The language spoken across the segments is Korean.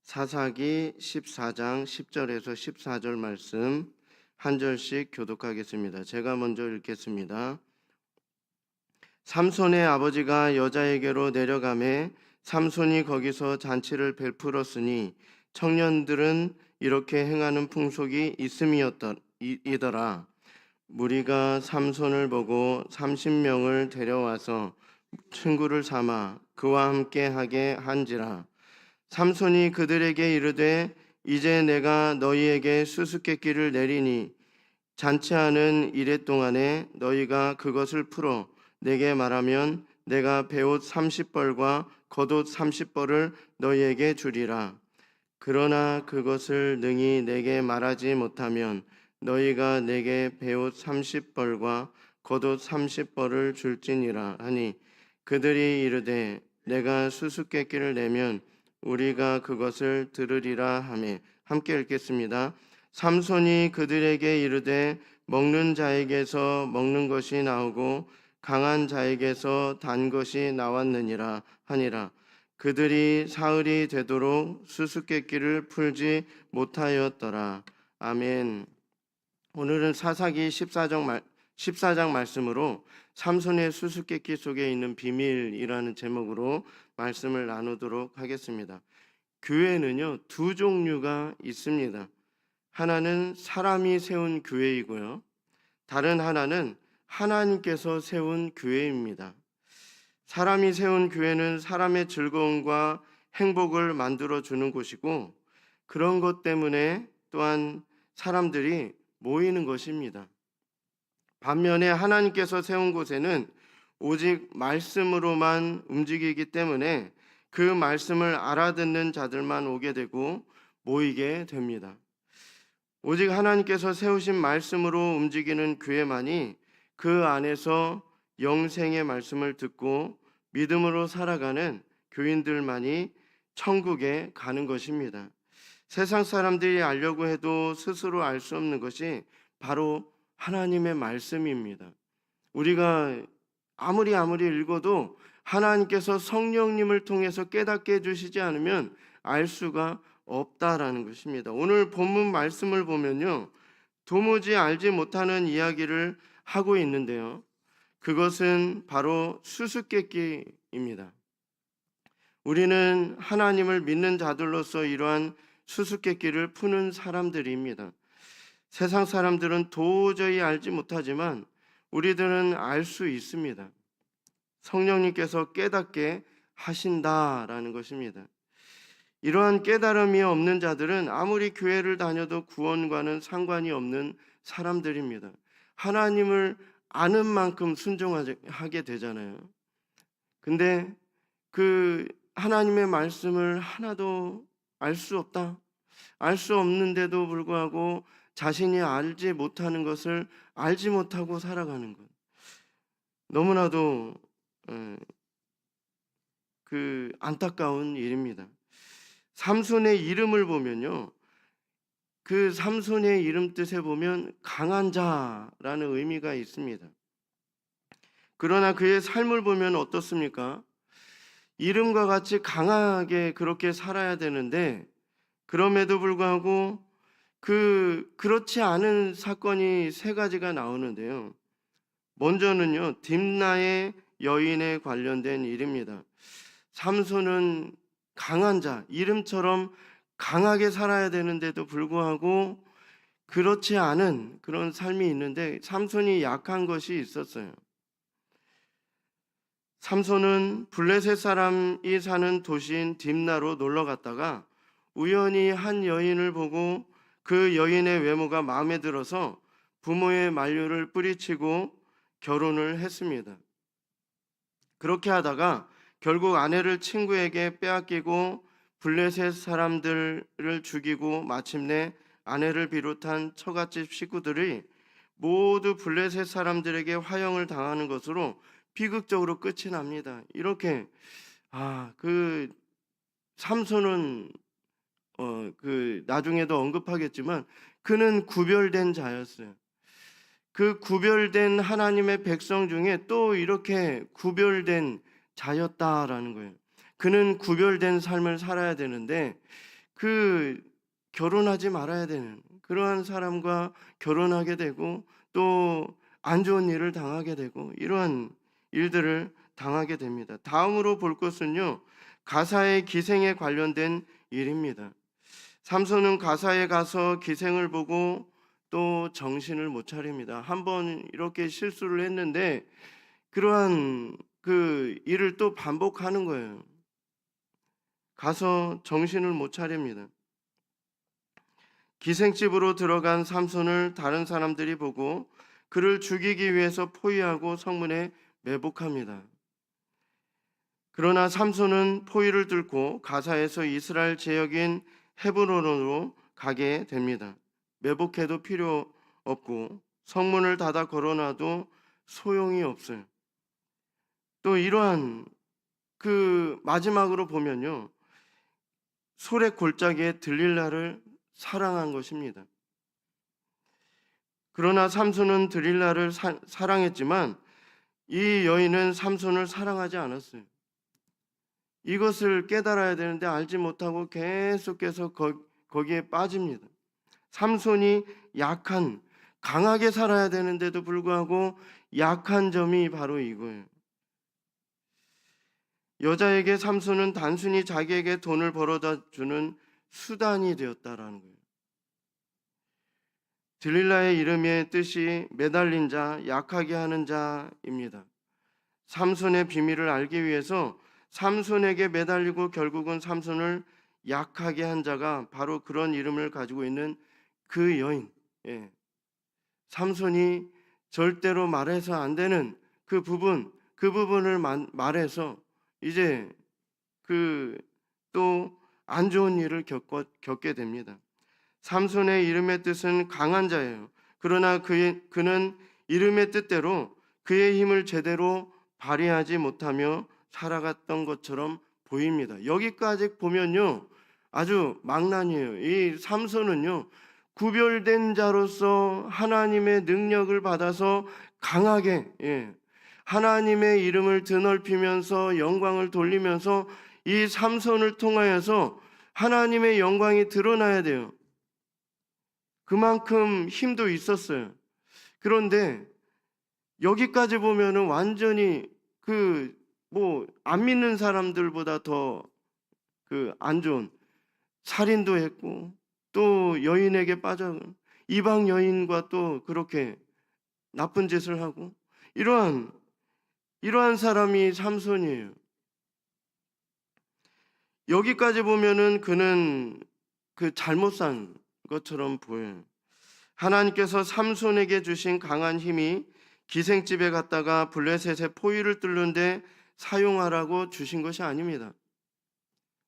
사사기 14장 10절에서 14절 말씀 한 절씩 교독하겠습니다. 제가 먼저 읽겠습니다. 삼손의 아버지가 여자에게로 내려가매 삼손이 거기서 잔치를 베풀었으니 청년들은 이렇게 행하는 풍속이 있음이더라. 무리가 삼손을 보고 30명을 데려와서 친구를 삼아 그와 함께 하게 한지라. 삼손이 그들에게 이르되 이제 내가 너희에게 수수께끼를 내리니 잔치하는 이래 동안에 너희가 그것을 풀어 내게 말하면 내가 베옷 30벌과 겉옷 30벌을 너희에게 주리라. 그러나 그것을 능히 내게 말하지 못하면 너희가 내게 베옷 30벌과 겉옷 30벌을 줄지니라 하니 그들이 이르되 내가 수수께끼를 내면 우리가 그것을 들으리라 하매 함께 읽겠습니다. 삼손이 그들에게 이르되 먹는 자에게서 먹는 것이 나오고 강한 자에게서 단 것이 나왔느니라 하니라. 그들이 사흘이 되도록 수수께끼를 풀지 못하였더라. 아멘. 오늘은 사사기 14장 말씀으로 삼손의 수수께끼 속에 있는 비밀이라는 제목으로 말씀을 나누도록 하겠습니다. 교회는요, 두 종류가 있습니다. 하나는 사람이 세운 교회이고요. 다른 하나는 하나님께서 세운 교회입니다. 사람이 세운 교회는 사람의 즐거움과 행복을 만들어주는 곳이고 그런 것 때문에 또한 사람들이 모이는 것입니다. 반면에 하나님께서 세운 곳에는 오직 말씀으로만 움직이기 때문에 그 말씀을 알아듣는 자들만 오게 되고 모이게 됩니다. 오직 하나님께서 세우신 말씀으로 움직이는 교회만이 그 안에서 영생의 말씀을 듣고 믿음으로 살아가는 교인들만이 천국에 가는 것입니다. 세상 사람들이 알려고 해도 스스로 알 수 없는 것이 바로 하나님의 말씀입니다. 우리가 아무리 읽어도 하나님께서 성령님을 통해서 깨닫게 해주시지 않으면 알 수가 없다라는 것입니다. 오늘 본문 말씀을 보면요, 도무지 알지 못하는 이야기를 하고 있는데요, 그것은 바로 수수께끼입니다. 우리는 하나님을 믿는 자들로서 이러한 수수께끼를 푸는 사람들입니다. 세상 사람들은 도저히 알지 못하지만 우리들은 알 수 있습니다. 성령님께서 깨닫게 하신다라는 것입니다. 이러한 깨달음이 없는 자들은 아무리 교회를 다녀도 구원과는 상관이 없는 사람들입니다. 하나님을 아는 만큼 순종하게 되잖아요. 근데 그 하나님의 말씀을 하나도 알 수 없다. 알 수 없는데도 불구하고 자신이 알지 못하는 것을 알지 못하고 살아가는 것. 너무나도 그 안타까운 일입니다. 삼손의 이름을 보면요, 그 삼손의 이름 뜻에 보면 강한 자라는 의미가 있습니다. 그러나 그의 삶을 보면 어떻습니까? 이름과 같이 강하게 그렇게 살아야 되는데 그럼에도 불구하고 그렇지 않은 사건이 세 가지가 나오는데요. 먼저는요, 딥나의 여인에 관련된 일입니다. 삼손은 강한 자, 이름처럼 강하게 살아야 되는데도 불구하고 그렇지 않은 그런 삶이 있는데 삼손이 약한 것이 있었어요. 삼손은 블레셋 사람이 사는 도시인 딥나로 놀러 갔다가 우연히 한 여인을 보고 그 여인의 외모가 마음에 들어서 부모의 만류를 뿌리치고 결혼을 했습니다. 그렇게 하다가 결국 아내를 친구에게 빼앗기고 블레셋 사람들을 죽이고 마침내 아내를 비롯한 처갓집 식구들이 모두 블레셋 사람들에게 화형을 당하는 것으로 비극적으로 끝이 납니다. 이렇게 그 삼손은 나중에도 언급하겠지만 그는 구별된 자였어요. 그 구별된 하나님의 백성 중에 또 이렇게 구별된 자였다라는 거예요. 그는 구별된 삶을 살아야 되는데 그 결혼하지 말아야 되는 그러한 사람과 결혼하게 되고 또 안 좋은 일을 당하게 되고 이러한 일들을 당하게 됩니다. 다음으로 볼 것은요, 가사의 기생에 관련된 일입니다. 삼손은 가사에 가서 기생을 보고 또 정신을 못 차립니다. 한번 이렇게 실수를 했는데 그러한 그 일을 또 반복하는 거예요. 가서 정신을 못 차립니다. 기생집으로 들어간 삼손을 다른 사람들이 보고 그를 죽이기 위해서 포위하고 성문에 매복합니다. 그러나 삼손은 포위를 뚫고 가사에서 이스라엘 제역인 헤브론으로 가게 됩니다. 매복해도 필요 없고 성문을 닫아 걸어놔도 소용이 없어요. 또 이러한 그 마지막으로 보면요, 소래 골짜기에 들릴라를 사랑한 것입니다. 그러나 삼손은 들릴라를 사랑했지만 이 여인은 삼손을 사랑하지 않았어요. 이것을 깨달아야 되는데 알지 못하고 계속해서 거기에 빠집니다. 삼손이 약한, 강하게 살아야 되는데도 불구하고 약한 점이 바로 이거예요. 여자에게 삼손은 단순히 자기에게 돈을 벌어다 주는 수단이 되었다라는 거예요. 들릴라의 이름의 뜻이 매달린 자, 약하게 하는 자입니다. 삼손의 비밀을 알기 위해서 삼손에게 매달리고 결국은 삼손을 약하게 한 자가 바로 그런 이름을 가지고 있는 그 여인. 예. 삼손이 절대로 말해서 안 되는 그 부분을 말해서 이제 그 또 안 좋은 일을 겪게 됩니다. 삼손의 이름의 뜻은 강한 자예요. 그러나 그는 이름의 뜻대로 그의 힘을 제대로 발휘하지 못하며 살아갔던 것처럼 보입니다. 여기까지 보면요, 아주 망난이에요. 이 삼손은요, 구별된 자로서 하나님의 능력을 받아서 강하게, 하나님의 이름을 드넓히면서 영광을 돌리면서 이 삼손을 통하여서 하나님의 영광이 드러나야 돼요. 그만큼 힘도 있었어요. 그런데 여기까지 보면은 완전히 안 믿는 사람들보다 더 안 좋은 살인도 했고 또 여인에게 빠져 이방 여인과 또 그렇게 나쁜 짓을 하고 이러한 사람이 삼손이에요. 여기까지 보면은 그는 잘못 산 것처럼 보여요. 하나님께서 삼손에게 주신 강한 힘이 기생집에 갔다가 블레셋의 포위를 뚫는데 사용하라고 주신 것이 아닙니다.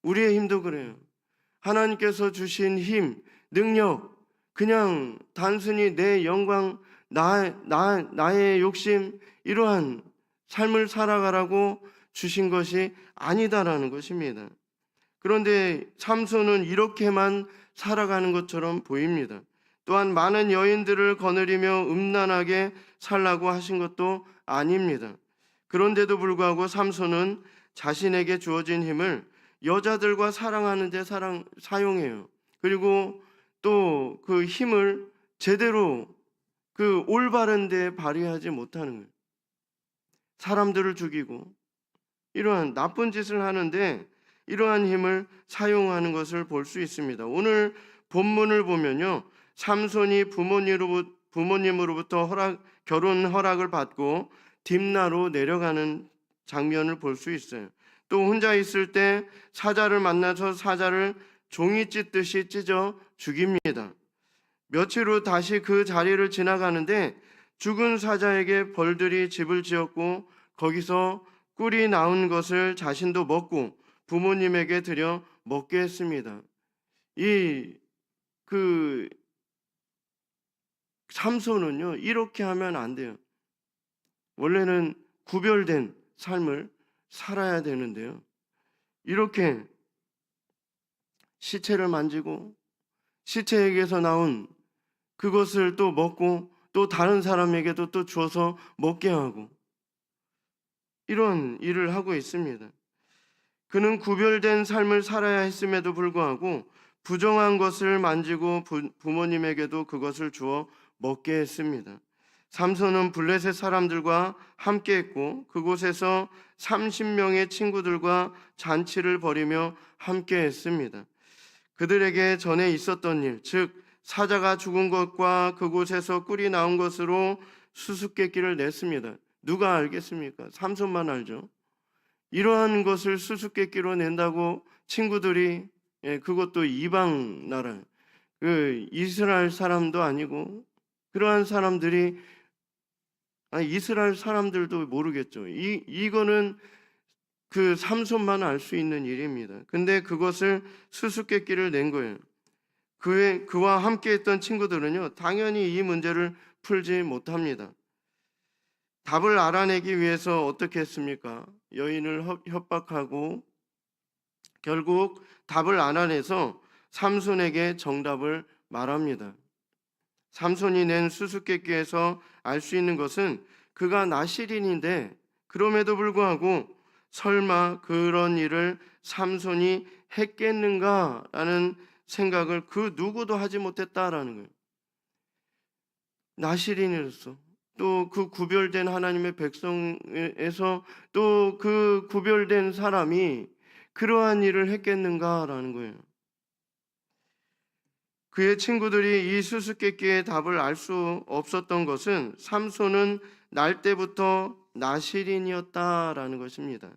우리의 힘도 그래요. 하나님께서 주신 힘, 능력, 그냥 단순히 내 영광, 나의 욕심, 이러한 삶을 살아가라고 주신 것이 아니다라는 것입니다. 그런데 삼손은 이렇게만 살아가는 것처럼 보입니다. 또한 많은 여인들을 거느리며 음란하게 살라고 하신 것도 아닙니다. 그런데도 불구하고 삼손은 자신에게 주어진 힘을 여자들과 사랑하는 데 사용해요. 그리고 또 그 힘을 제대로 올바른 데 발휘하지 못하는 거예요. 사람들을 죽이고 이러한 나쁜 짓을 하는데 이러한 힘을 사용하는 것을 볼 수 있습니다. 오늘 본문을 보면요, 삼손이 부모님으로부터 결혼 허락을 받고 딥나로 내려가는 장면을 볼 수 있어요. 또 혼자 있을 때 사자를 만나서 사자를 종이 찢듯이 찢어 죽입니다. 며칠 후 다시 그 자리를 지나가는데 죽은 사자에게 벌들이 집을 지었고 거기서 꿀이 나온 것을 자신도 먹고 부모님에게 드려 먹게 했습니다. 삼손은요, 이렇게 하면 안 돼요. 원래는 구별된 삶을 살아야 되는데요, 이렇게 시체를 만지고 시체에게서 나온 그것을 또 먹고 또 다른 사람에게도 또 주어서 먹게 하고 이런 일을 하고 있습니다. 그는 구별된 삶을 살아야 했음에도 불구하고 부정한 것을 만지고 부모님에게도 그것을 주어 먹게 했습니다. 삼손은 블레셋 사람들과 함께했고 그곳에서 30명의 친구들과 잔치를 벌이며 함께했습니다. 그들에게 전에 있었던 일, 즉 사자가 죽은 것과 그곳에서 꿀이 나온 것으로 수수께끼를 냈습니다. 누가 알겠습니까? 삼손만 알죠. 이러한 것을 수수께끼로 낸다고 친구들이, 그것도 이방 나라, 그 이스라엘 사람도 아니고 그러한 사람들이, 이스라엘 사람들도 모르겠죠. 이거는 그 삼손만 알 수 있는 일입니다. 근데 그것을 수수께끼를 낸 거예요. 그와 함께했던 친구들은요, 당연히 이 문제를 풀지 못합니다. 답을 알아내기 위해서 어떻게 했습니까? 여인을 협박하고 결국 답을 알아내서 삼손에게 정답을 말합니다. 삼손이 낸 수수께끼에서 알 수 있는 것은 그가 나실인인데 그럼에도 불구하고 설마 그런 일을 삼손이 했겠는가라는 생각을 그 누구도 하지 못했다라는 거예요. 나실인으로서 또 그 구별된 하나님의 백성에서 또 그 구별된 사람이 그러한 일을 했겠는가라는 거예요. 그의 친구들이 이 수수께끼의 답을 알 수 없었던 것은 삼손은 날 때부터 나실인이었다라는 것입니다.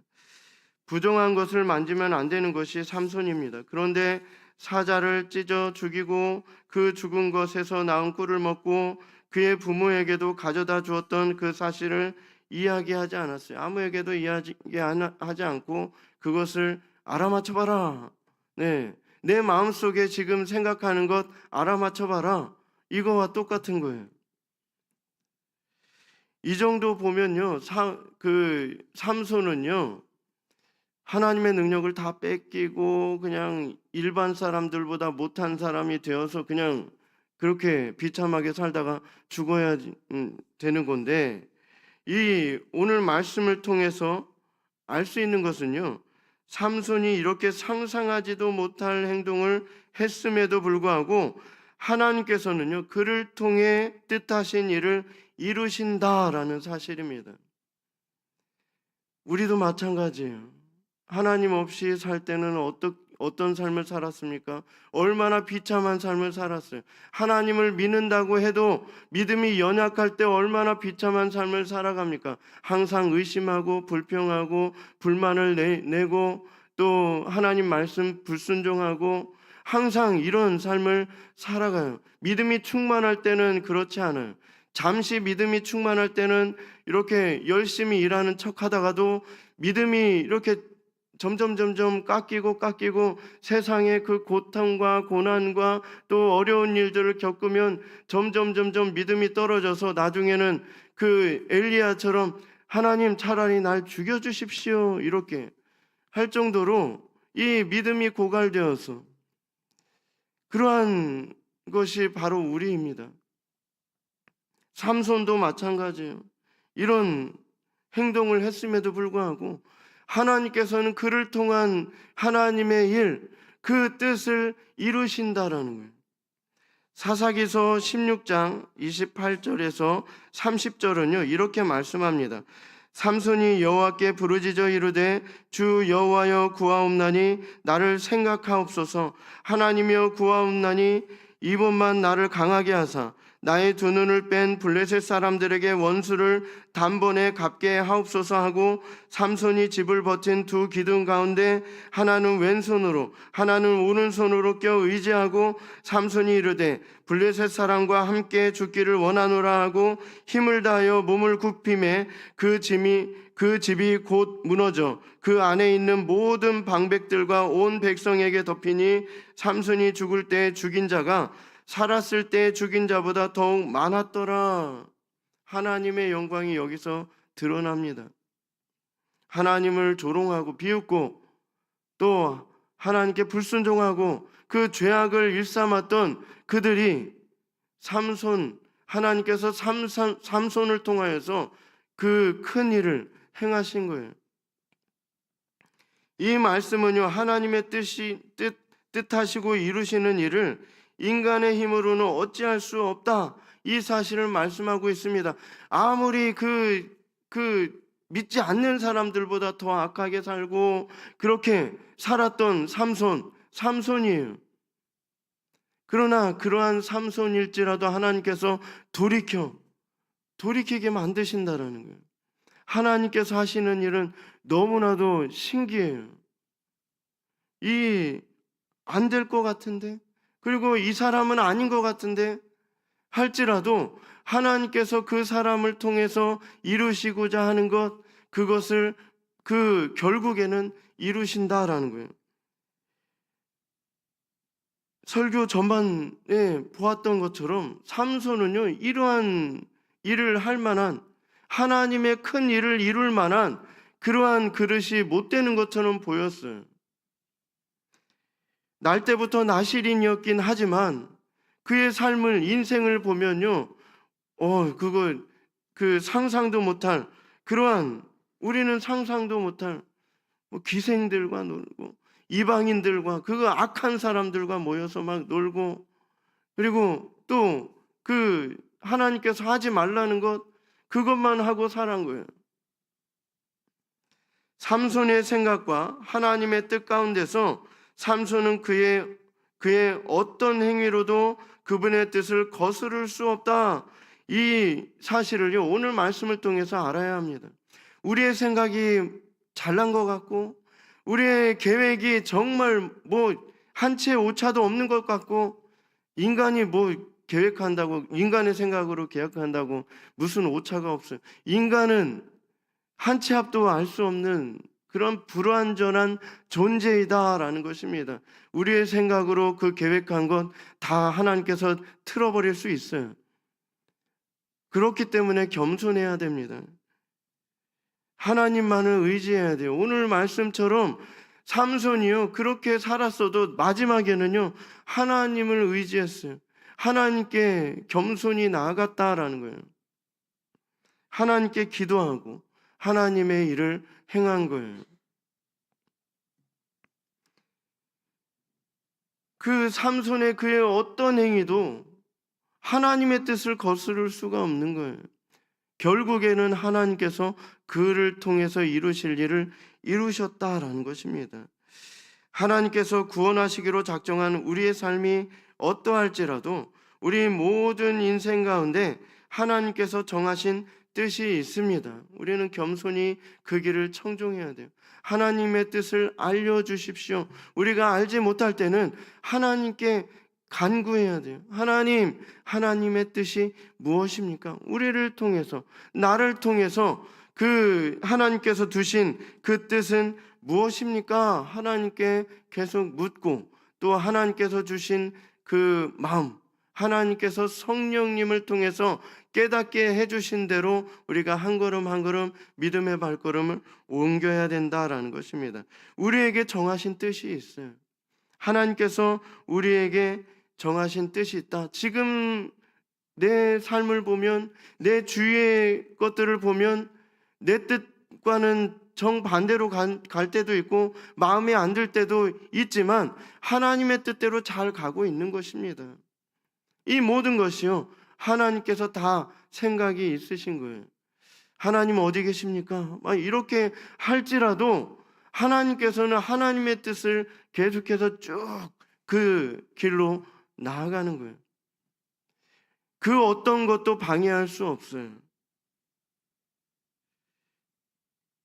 부정한 것을 만지면 안 되는 것이 삼손입니다. 그런데 사자를 찢어 죽이고 그 죽은 것에서 나온 꿀을 먹고 그의 부모에게도 가져다 주었던 그 사실을 이야기하지 않았어요. 아무에게도 이야기하지 않고 그것을 알아맞혀봐라. 네, 내 마음속에 지금 생각하는 것 알아맞혀봐라. 이거와 똑같은 거예요. 이 정도 보면요, 삼손은요, 하나님의 능력을 다 뺏기고 그냥 일반 사람들보다 못한 사람이 되어서 그냥 그렇게 비참하게 살다가 죽어야 되는 건데, 이 오늘 말씀을 통해서 알 수 있는 것은요, 삼손이 이렇게 상상하지도 못할 행동을 했음에도 불구하고 하나님께서는요, 그를 통해 뜻하신 일을 이루신다라는 사실입니다. 우리도 마찬가지예요. 하나님 없이 살 때는 어떤 삶을 살았습니까? 얼마나 비참한 삶을 살았어요. 하나님을 믿는다고 해도 믿음이 연약할 때 얼마나 비참한 삶을 살아갑니까? 항상 의심하고 불평하고 불만을 내고 또 하나님 말씀 불순종하고 항상 이런 삶을 살아가요. 믿음이 충만할 때는 그렇지 않아요. 잠시 믿음이 충만할 때는 이렇게 열심히 일하는 척 하다가도 믿음이 이렇게 점점 깎이고 세상의 그 고통과 고난과 또 어려운 일들을 겪으면 점점 믿음이 떨어져서 나중에는 그 엘리야처럼 하나님 차라리 날 죽여주십시오 이렇게 할 정도로 이 믿음이 고갈되어서 그러한 것이 바로 우리입니다. 삼손도 마찬가지예요. 이런 행동을 했음에도 불구하고 하나님께서는 그를 통한 하나님의 일, 그 뜻을 이루신다라는 거예요. 사사기서 16장 28절에서 30절은요 이렇게 말씀합니다. 삼손이 여호와께 부르짖어 이르되 주 여호와여 구하옵나니 나를 생각하옵소서. 하나님이여 구하옵나니 이번만 나를 강하게 하사 나의 두 눈을 뺀 블레셋 사람들에게 원수를 단번에 갚게 하옵소서 하고 삼손이 집을 버틴 두 기둥 가운데 하나는 왼손으로 하나는 오른손으로 껴 의지하고 삼손이 이르되 블레셋 사람과 함께 죽기를 원하노라 하고 힘을 다하여 몸을 굽힘에 그 집이 곧 무너져 그 안에 있는 모든 방백들과 온 백성에게 덮이니 삼손이 죽을 때 죽인 자가 살았을 때 죽인 자보다 더욱 많았더라. 하나님의 영광이 여기서 드러납니다. 하나님을 조롱하고 비웃고 또 하나님께 불순종하고 그 죄악을 일삼았던 그들이 하나님께서 삼손을 통하여서 그 큰 일을 행하신 거예요. 이 말씀은요 하나님의 뜻하시고 이루시는 일을 인간의 힘으로는 어찌할 수 없다. 이 사실을 말씀하고 있습니다. 아무리 믿지 않는 사람들보다 더 악하게 살고 그렇게 살았던 삼손이에요. 그러나 그러한 삼손일지라도 하나님께서 돌이키게 만드신다라는 거예요. 하나님께서 하시는 일은 너무나도 신기해요. 안 될 것 같은데, 그리고 이 사람은 아닌 것 같은데 할지라도 하나님께서 그 사람을 통해서 이루시고자 하는 그것을 결국에는 이루신다라는 거예요. 설교 전반에 보았던 것처럼 삼손은요, 이러한 일을 할 만한, 하나님의 큰 일을 이룰 만한 그러한 그릇이 못 되는 것처럼 보였어요. 날 때부터 나실인이었긴 하지만 그의 인생을 보면요, 상상도 못할 우리는 상상도 못할 기생들과 놀고 이방인들과 악한 사람들과 모여서 막 놀고, 그리고 또 하나님께서 하지 말라는 그것만 하고 살은 거예요. 삼손의 생각과 하나님의 뜻 가운데서 삼손은 그의 어떤 행위로도 그분의 뜻을 거스를 수 없다. 이 사실을요, 오늘 말씀을 통해서 알아야 합니다. 우리의 생각이 잘난 것 같고, 우리의 계획이 정말 한 채 오차도 없는 것 같고, 인간이 계획한다고, 인간의 생각으로 계획한다고 무슨 오차가 없어요. 인간은 한 치 앞도 알 수 없는 그런 불완전한 존재이다라는 것입니다. 우리의 생각으로 계획한 것 다 하나님께서 틀어버릴 수 있어요. 그렇기 때문에 겸손해야 됩니다. 하나님만을 의지해야 돼요. 오늘 말씀처럼 삼손이요, 그렇게 살았어도 마지막에는요, 하나님을 의지했어요. 하나님께 겸손히 나아갔다라는 거예요. 하나님께 기도하고 하나님의 일을 행한 거예요. 삼손의 그의 어떤 행위도 하나님의 뜻을 거스를 수가 없는 거예요. 결국에는 하나님께서 그를 통해서 이루실 일을 이루셨다라는 것입니다. 하나님께서 구원하시기로 작정한 우리의 삶이 어떠할지라도 우리 모든 인생 가운데 하나님께서 정하신 뜻이 있습니다. 우리는 겸손히 그 길을 청종해야 돼요. 하나님의 뜻을 알려주십시오. 우리가 알지 못할 때는 하나님께 간구해야 돼요. 하나님의 뜻이 무엇입니까? 우리를 통해서, 나를 통해서 하나님께서 두신 그 뜻은 무엇입니까? 하나님께 계속 묻고, 또 하나님께서 주신 그 마음, 하나님께서 성령님을 통해서 깨닫게 해주신 대로 우리가 한 걸음 한 걸음 믿음의 발걸음을 옮겨야 된다라는 것입니다. 우리에게 정하신 뜻이 있어요. 하나님께서 우리에게 정하신 뜻이 있다. 지금 내 삶을 보면, 내 주위의 것들을 보면 내 뜻과는 정반대로 갈 때도 있고 마음에 안 들 때도 있지만 하나님의 뜻대로 잘 가고 있는 것입니다. 이 모든 것이요, 하나님께서 다 생각이 있으신 거예요. 하나님 어디 계십니까? 이렇게 할지라도 하나님께서는 하나님의 뜻을 계속해서 쭉 그 길로 나아가는 거예요. 그 어떤 것도 방해할 수 없어요.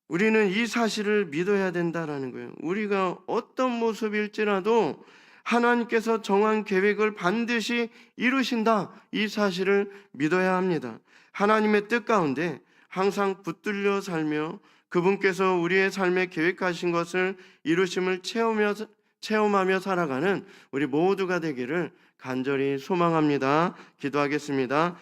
우리는 이 사실을 믿어야 된다라는 거예요. 우리가 어떤 모습일지라도 하나님께서 정한 계획을 반드시 이루신다. 이 사실을 믿어야 합니다. 하나님의 뜻 가운데 항상 붙들려 살며 그분께서 우리의 삶에 계획하신 것을 이루심을 체험하며 살아가는 우리 모두가 되기를 간절히 소망합니다. 기도하겠습니다.